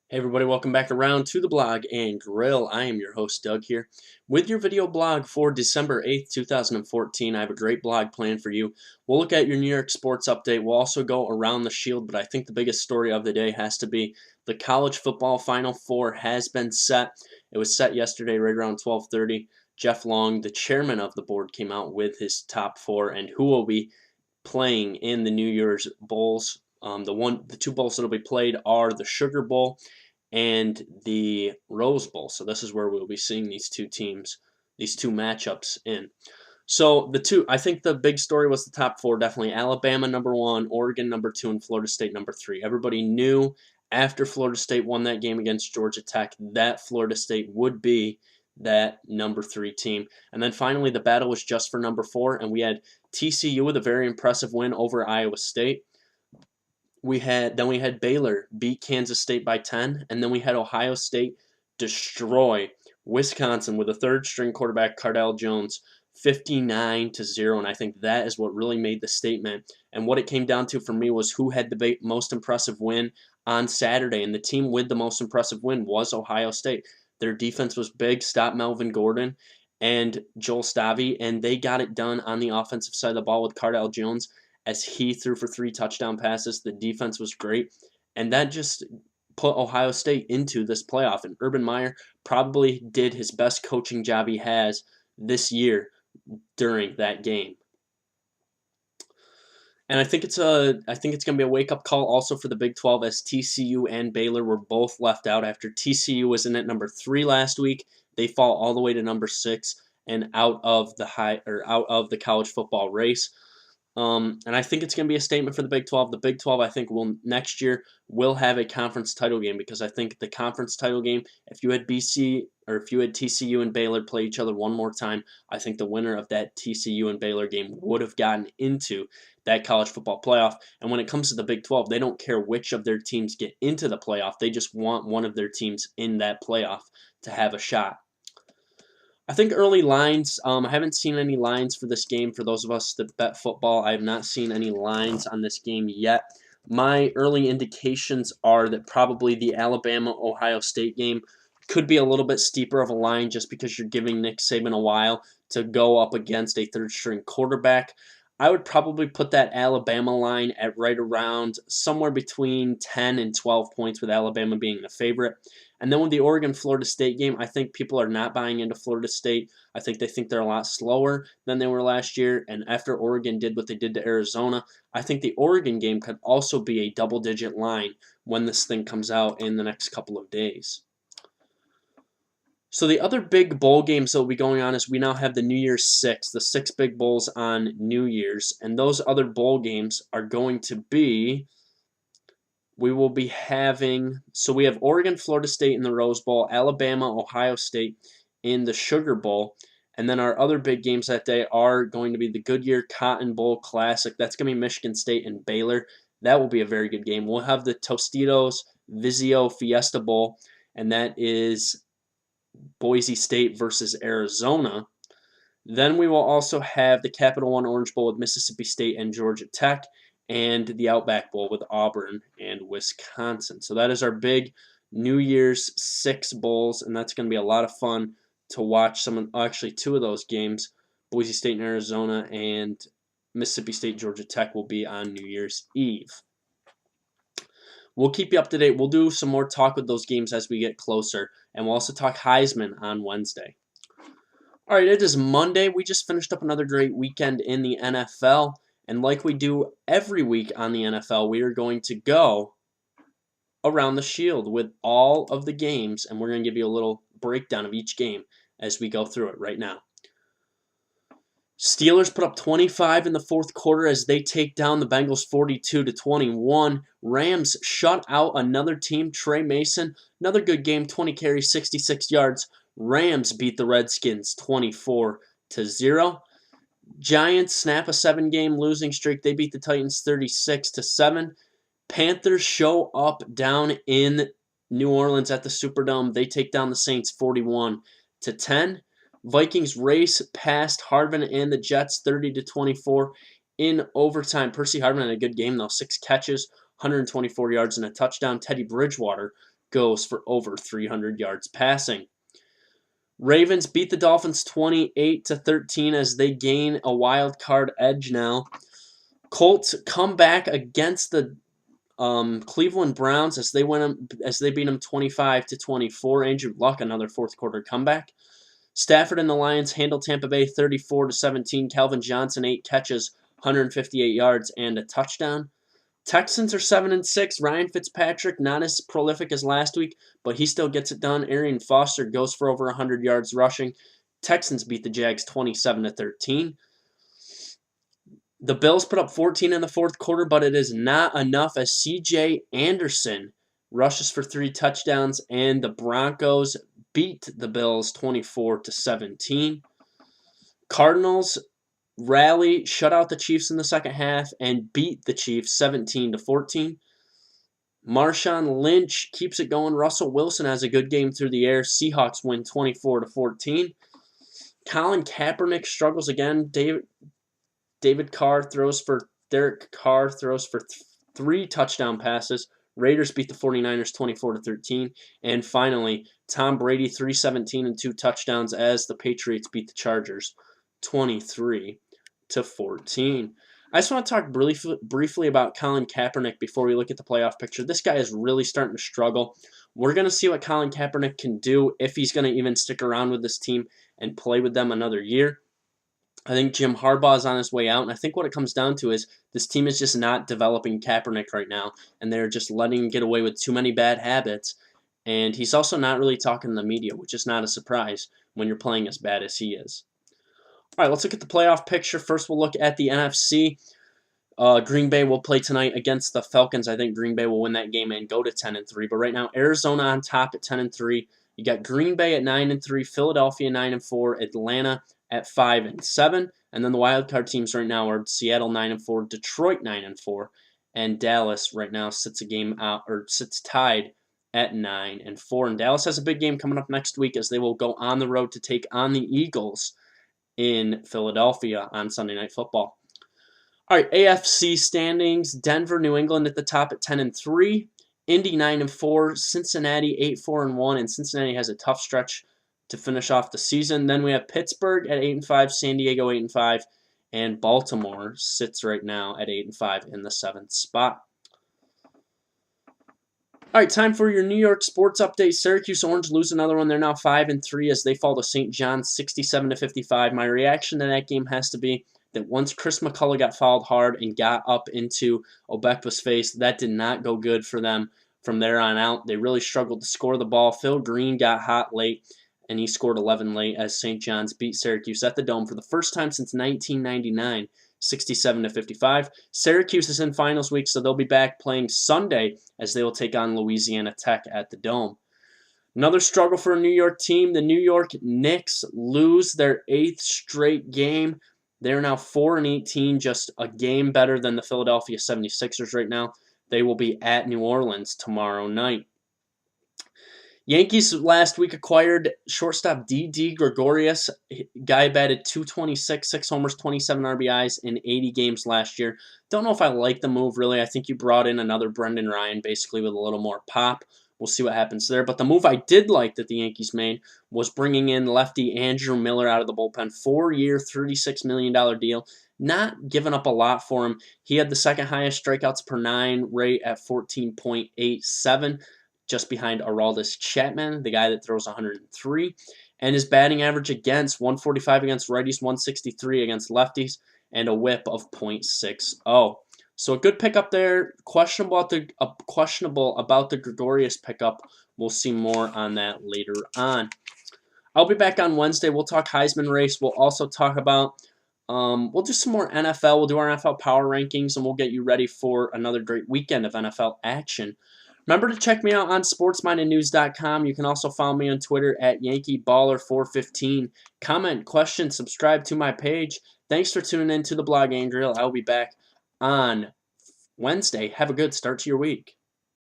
Hey everybody, welcome back around to the blog and grill. I am your host Doug here with your video blog for December 8th, 2014. I have a great blog planned for you. We'll look at your New York sports update. We'll also go around the shield, but I think the biggest story of the day has to be the college football Final Four has been set. It was set yesterday right around 12:30. Jeff Long, the chairman of the board, came out with his top four and who will be playing in the New Year's Bowls. The two bowls that will be played are the Sugar Bowl and the Rose Bowl. So this is where we'll be seeing these two teams, these two matchups in. So I think the big story was the top four, definitely Alabama number one, Oregon number two, and Florida State number three. Everybody knew after Florida State won that game against Georgia Tech that Florida State would be that number three team. And then finally the battle was just for number four, and we had TCU with a very impressive win over Iowa State. We had Baylor beat Kansas State by 10, and then we had Ohio State destroy Wisconsin with a third-string quarterback Cardale Jones 59-0, and I think that is what really made the statement. And what it came down to for me was who had the most impressive win on Saturday, and the team with the most impressive win was Ohio State. Their defense was big, stopped Melvin Gordon and Joel Stavi, and they got it done on the offensive side of the ball with Cardale Jones as he threw for 3 touchdown passes. The defense was great, and that just put Ohio State into this playoff. And Urban Meyer probably did his best coaching job he has this year during that game. And I think it's going to be a wake-up call also for the Big 12, as TCU and Baylor were both left out after TCU was in at number 3 last week. They fall all the way to number 6 and out of the college football race. And I think it's going to be a statement for the Big 12. The Big 12, I think, next year will have a conference title game, because I think the conference title game, if you had TCU and Baylor play each other one more time, I think the winner of that TCU and Baylor game would have gotten into that college football playoff. And when it comes to the Big 12, they don't care which of their teams get into the playoff. They just want one of their teams in that playoff to have a shot. I think early lines, I haven't seen any lines for this game. For those of us that bet football, I have not seen any lines on this game yet. My early indications are that probably the Alabama-Ohio State game could be a little bit steeper of a line, just because you're giving Nick Saban a while to go up against a third-string quarterback. I would probably put that Alabama line at right around somewhere between 10 and 12 points, with Alabama being the favorite. And then with the Oregon-Florida State game, I think people are not buying into Florida State. I think they think they're a lot slower than they were last year. And after Oregon did what they did to Arizona, I think the Oregon game could also be a double-digit line when this thing comes out in the next couple of days. So the other big bowl games that will be going on is we now have the New Year's Six, the 6 big bowls on New Year's. And those other bowl games are going to be... We will be having, so we have Oregon, Florida State in the Rose Bowl, Alabama, Ohio State in the Sugar Bowl, and then our other big games that day are going to be the Goodyear Cotton Bowl Classic. That's going to be Michigan State and Baylor. That will be a very good game. We'll have the Tostitos Vizio Fiesta Bowl, and that is Boise State versus Arizona. Then we will also have the Capital One Orange Bowl with Mississippi State and Georgia Tech, and the Outback Bowl with Auburn and Wisconsin. So that is our big New Year's 6 bowls, and that's going to be a lot of fun to watch. Actually, 2 of those games, Boise State and Arizona and Mississippi State, Georgia Tech, will be on New Year's Eve. We'll keep you up to date. We'll do some more talk with those games as we get closer, and we'll also talk Heisman on Wednesday. All right, it is Monday. We just finished up another great weekend in the NFL. And like we do every week on the NFL, we are going to go around the shield with all of the games, and we're going to give you a little breakdown of each game as we go through it right now. Steelers put up 25 in the fourth quarter as they take down the Bengals 42-21. Rams shut out another team, Trey Mason. Another good game, 20 carries, 66 yards. Rams beat the Redskins 24-0. Giants snap a 7-game losing streak. They beat the Titans 36-7. Panthers show up down in New Orleans at the Superdome. They take down the Saints 41-10. Vikings race past Harvin and the Jets 30-24 in overtime. Percy Harvin had a good game though. 6 catches, 124 yards and a touchdown. Teddy Bridgewater goes for over 300 yards passing. Ravens beat the Dolphins 28-13 as they gain a wild card edge now. Colts come back against the Cleveland Browns as they beat them 25-24. Andrew Luck, another fourth quarter comeback. Stafford and the Lions handle Tampa Bay 34-17. Calvin Johnson 8 catches, 158 yards and a touchdown. Texans are 7-6. Ryan Fitzpatrick not as prolific as last week, but he still gets it done. Arian Foster goes for over 100 yards rushing. Texans beat the Jags 27-13. The Bills put up 14 in the fourth quarter, but it is not enough as C.J. Anderson rushes for 3 touchdowns, and the Broncos beat the Bills 24-17. Cardinals rally, shut out the Chiefs in the second half, and beat the Chiefs 17-14. Marshawn Lynch keeps it going. Russell Wilson has a good game through the air. Seahawks win 24-14. Colin Kaepernick struggles again. Derek Carr throws for 3 touchdown passes. Raiders beat the 49ers 24-13. And finally, Tom Brady 317 and 2 touchdowns as the Patriots beat the Chargers 23-14. I just want to talk briefly about Colin Kaepernick before we look at the playoff picture. This guy is really starting to struggle. We're going to see what Colin Kaepernick can do, if he's going to even stick around with this team and play with them another year. I think Jim Harbaugh is on his way out, and I think what it comes down to is this team is just not developing Kaepernick right now, and they're just letting him get away with too many bad habits. And he's also not really talking to the media, which is not a surprise when you're playing as bad as he is. All right, let's look at the playoff picture. First, we'll look at the NFC. Green Bay will play tonight against the Falcons. I think Green Bay will win that game and go to 10-3. But right now, Arizona on top at 10-3. You got Green Bay at 9-3, Philadelphia 9-4, Atlanta at 5-7, and then the wild card teams right now are Seattle 9-4, Detroit 9-4, and Dallas right now sits tied at 9-4. And Dallas has a big game coming up next week as they will go on the road to take on the Eagles in Philadelphia on Sunday Night Football. All right, AFC standings: Denver, New England at the top at 10-3. Indy 9-4, Cincinnati 8-4-1, and Cincinnati has a tough stretch to finish off the season. Then we have Pittsburgh at 8-5, San Diego 8-5, and Baltimore sits right now at 8-5 in the 7th spot. All right, time for your New York sports update. Syracuse Orange lose another one. They're now 5-3 as they fall to St. John's 67-55. My reaction to that game has to be that once Chris McCullough got fouled hard and got up into Obekwa's face, that did not go good for them from there on out. They really struggled to score the ball. Phil Green got hot late, and he scored 11 late as St. John's beat Syracuse at the Dome for the first time since 1999, 67-55. Syracuse is in finals week, so they'll be back playing Sunday as they will take on Louisiana Tech at the Dome. Another struggle for a New York team. The New York Knicks lose their 8th straight game. They're now 4-18, just a game better than the Philadelphia 76ers right now. They will be at New Orleans tomorrow night. Yankees last week acquired shortstop Didi Gregorius. Guy batted .226, 6 homers, 27 RBIs in 80 games last year. Don't know if I like the move, really. I think you brought in another Brendan Ryan, basically with a little more pop. We'll see what happens there. But the move I did like that the Yankees made was bringing in lefty Andrew Miller out of the bullpen. 4-year, $36 million deal. Not giving up a lot for him. He had the second highest strikeouts per 9 rate at 14.87, just behind Aroldis Chapman, the guy that throws 103. And his batting average against 145 against righties, 163 against lefties, and a whip of .60. So a good pickup there. Questionable about the Gregorius pickup. We'll see more on that later on. I'll be back on Wednesday. We'll talk Heisman race. We'll also talk about, we'll do some more NFL. We'll do our NFL power rankings, and we'll get you ready for another great weekend of NFL action. Remember to check me out on sportsmindednews.com. You can also follow me on Twitter at YankeeBaller415. Comment, question, subscribe to my page. Thanks for tuning in to the blog and grill. I'll be back on Wednesday. Have a good start to your week.